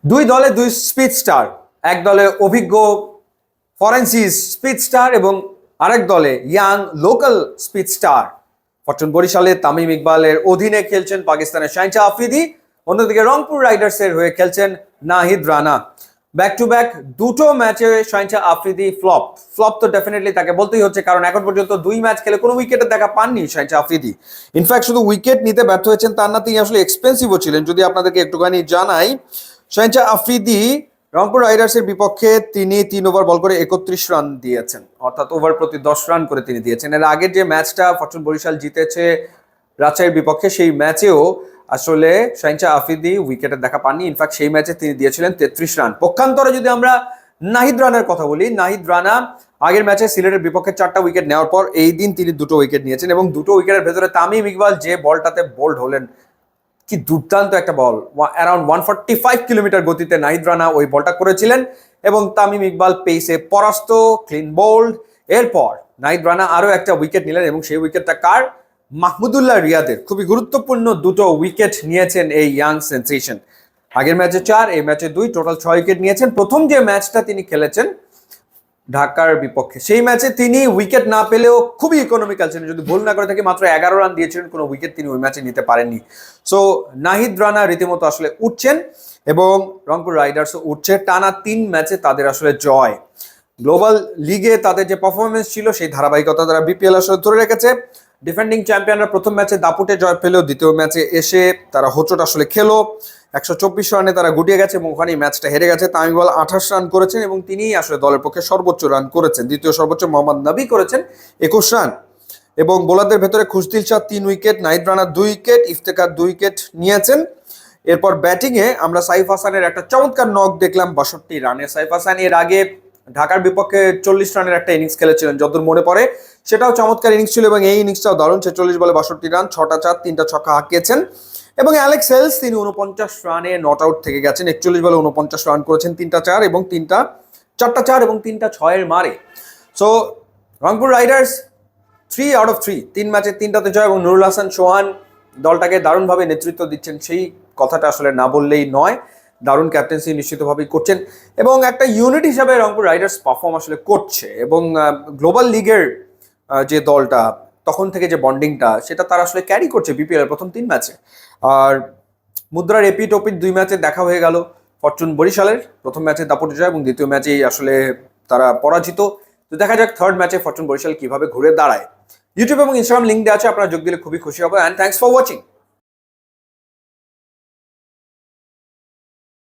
দুই দলে দুই স্পিড স্টার, এক দলে অভিজ্ঞ ফরেন্সিস স্পিড স্টার এবং আরেক দলে young local speed star. Fortune বরিশালে তামিম ইকবালের অধীনে খেলছেন পাকিস্তানের শাহিনশাহ আফ্রিদি, অন্যদিকে রংপুর রাইডার্সের হয়ে খেলছেন Nahid Rana. Back to back দুটো ম্যাচে শাহিনশাহ আফ্রিদি ফ্লপ। ফ্লপ তো ডেফিনেটলি তাকে বলতেই হচ্ছে, কারণ এখন পর্যন্ত দুই ম্যাচ খেলে কোনো উইকেটের দেখা পাননি শাহিনশাহ আফ্রিদি। ইনফ্যাক্ট শুধু উইকেট নিতে ব্যর্থ হয়েছেন তার না, তিনি আসলে এক্সপেন্সিভও ছিলেন। যদি আপনাদেরকে একটুখানি জানাই, শাহিনশাহ আফ্রিদি রংপুর রাইডার্সের বিপক্ষে তিনি 3 ওভার বল করে 31 রান দিয়েছেন, অর্থাৎ ওভার প্রতি 10 রান করে তিনি দিয়েছেন। এর আগের যে ম্যাচটা ফরচুন বরিশাল জিতেছে রাজশাহীর বিপক্ষে, সেই ম্যাচেও আসলে শাহিনশাহ আফ্রিদি উইকেটের দেখা পাননি। ইনফ্যাক্ট সেই ম্যাচে তিনি দিয়েছিলেন 33 রান। পক্ষান্তরে যদি আমরা নাহিদ রানার কথা বলি, নাহিদ রানা আগের ম্যাচে সিলেটের বিপক্ষে 4টা উইকেট নেওয়ার পর এই দিন তিনি 2টো উইকেট নিয়েছেন এবং 2টো উইকেটের ভেতরে তামিম ইকবাল যে বলটাতে বোল্ড হলেন, কি দুর্দান্ত একটা বল! অ্যারাউন্ড 145 কিলোমিটার গতিতে নাহিদ রানা ওই বলটা করেছিলেন এবং তামিম ইকবাল পেসে পরাস্ত, ক্লিন বোল্ড। এরপর নাহিদ রানা আরো একটা উইকেট নিলেন এবং সেই উইকেটটা কার? মাহমুদুল্লাহ রিয়াদের। খুবই গুরুত্বপূর্ণ 2টো উইকেট নিয়েছেন এই ইয়াং সেন্সেশন। আগের ম্যাচে 4, এই ম্যাচে 2, টোটাল 6 উইকেট নিয়েছেন। প্রথম যে ম্যাচটা তিনি খেলেছেন ঢাকার বিপক্ষে, সেই ম্যাচে তিনি উইকেট না পেলেও খুবই ইকোনমিক্যাল ছিলেন। যদি ভুল না করে থাকি মাত্র 11 রান দিয়েছিলেন, কোনো উইকেট তিনি ওই ম্যাচে নিতে পারেননি। সো নাহিদ রানা রীতিমতো আসলে উঠছেন এবং রংপুর রাইডার্সও উঠছে। টানা 3 ম্যাচে তাদের আসলে জয়। গ্লোবাল লিগে তাদের যে পারফরমেন্স ছিল সেই ধারাবাহিকতা তারা বিপিএল আসলে ধরে রেখেছে। ডিফেন্ডিং চ্যাম্পিয়নরা প্রথম ম্যাচে দাপুটে জয় পেলেও দ্বিতীয় ম্যাচে এসে তারা হোঁচট আসলে খেলো। 124 রানে তারা গুটিয়ে গেছে এবং ওখানেই ম্যাচটা হেরে গেছে। তামিম ইকবাল 28 রান করেছেন এবং তিনিই আসলে দলের পক্ষে সর্বোচ্চ রান করেছেন। দ্বিতীয় সর্বোচ্চ মোহাম্মদ নবী করেছেন 21 রান। এবং বোলারদের ভেতরে Khushdil Shah 3 wicket, Nahid Rana 2 wicket, Iftekhar 2 wicket নিয়েছেন। এরপর ব্যাটিংয়ে আমরা সাইফ হাসানের একটা চমৎকার নক দেখলাম 62 রানে। সাইফ হাসান এর আগে ঢাকার বিপক্ষে 40 রানের একটা ইনিংস খেলেছিলেন যতদূর মনে পড়ে, সেটাও চমৎকার ইনিংস ছিল এবং এই ইনিংসটাও দারুণ। 46 বলে 62 রান, 6টা 4, 3টা ছক্কা হাঁকিয়েছেন। এবং অ্যালেক্স হেলস তিনি 49 রানে নট আউট থেকে গেছেন। 41 বলে 49 রান করেছেন, 3টা 4 এবং 4টা 4 এবং 3টা 6-এর মারে। So Rangpur Riders 3 out of 3, 3 ম্যাচে 3টাতে জয় এবং নুরুল হাসান সোহান দলটাকে দারুণভাবে নেতৃত্ব দিচ্ছেন, সেই কথাটা আসলে না বললেই নয়। দারুণ ক্যাপ্টেন্সি নিশ্চিতভাবেই করছেন এবং একটা ইউনিট হিসাবে রংপুর রাইডার্স পারফর্ম আসলে করছে। এবং গ্লোবাল লিগের যে দলটা তখন থেকে যে বন্ডিংটা, সেটা তারা আসলে ক্যারি করছে বিপিএল এর প্রথম 3 ম্যাচে। আর মুদ্রার এপিট ওপিট 2 ম্যাচে দেখা হয়ে গেল। ফরচুন বরিশালের প্রথম ম্যাচে দাপটে জয় এবং দ্বিতীয় ম্যাচেই আসলে তারা পরাজিত। তো দেখা যাক থার্ড ম্যাচে ফরচুন বরিশাল কিভাবে ঘুরে দাঁড়ায়। ইউটিউব এবং ইনস্টাগ্রাম লিঙ্ক দেওয়া আছে, আপনারা যোগ দিলে খুবই খুশি হবো। And thanks for watching.